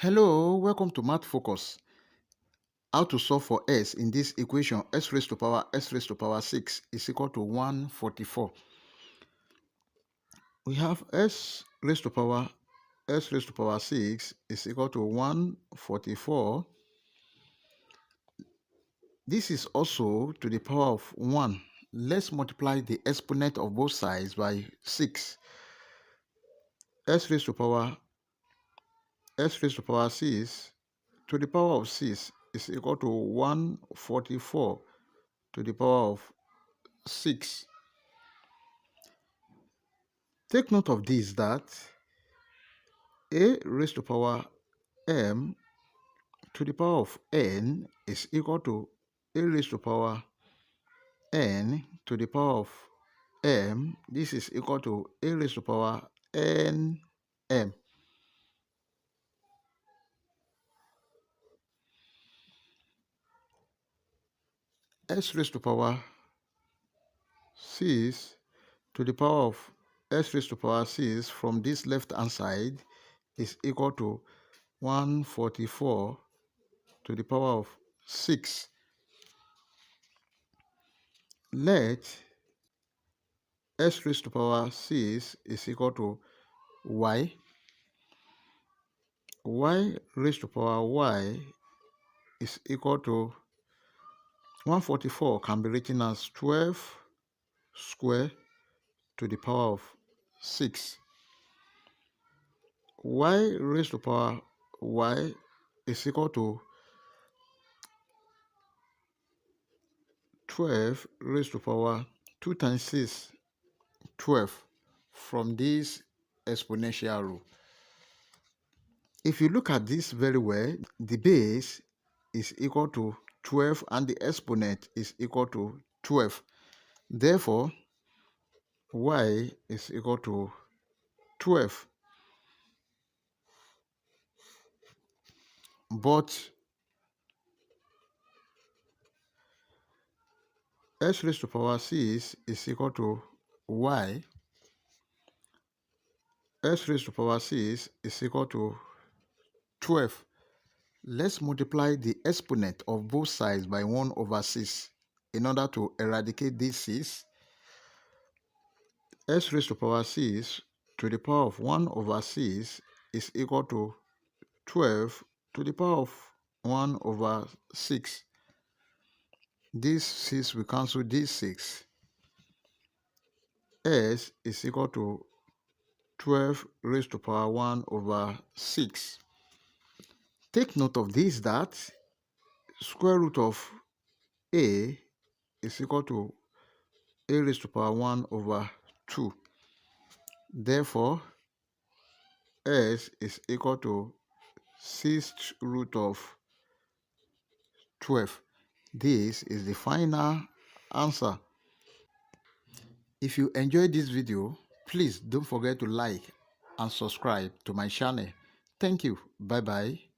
Hello, welcome to Math Focus. How to solve for s in this equation s raised to power 6 is equal to 144. We have s raised to power 6 is equal to 144. This is also to the power of 1. Let's multiply the exponent of both sides by 6. s raised to power 6 to the power of 6 is equal to 144 to the power of 6. Take note of this, that a raised to power m to the power of n is equal to a raised to power n to the power of m. This is equal to a raised to power n m. S raised to power 6 to the power of s raised to power 6 from this left hand side is equal to 144 to the power of 6. Let s raised to power 6 is equal to y. Y raised to power y is equal to 144 can be written as 12 square to the power of 6. Y raised to power y is equal to 12 raised to power 2 times 6, 12 from this exponential rule. If you look at this very well, the base is equal to 12 and the exponent is equal to 12. Therefore, y is equal to 12. But s raised to power 6 is equal to y. S raised to power 6 is equal to 12. Let's multiply the exponent of both sides by 1 over 6 in order to eradicate this 6. S raised to power 6 to the power of 1 over 6 is equal to 12 to the power of 1 over 6. This 6 will cancel this 6. S is equal to 12 raised to power 1 over 6. Take note of this, that square root of a is equal to a raised to power 1 over 2. Therefore, s is equal to 6th root of 12. This is the final answer. If you enjoyed this video, please don't forget to like and subscribe to my channel. Thank you. Bye bye.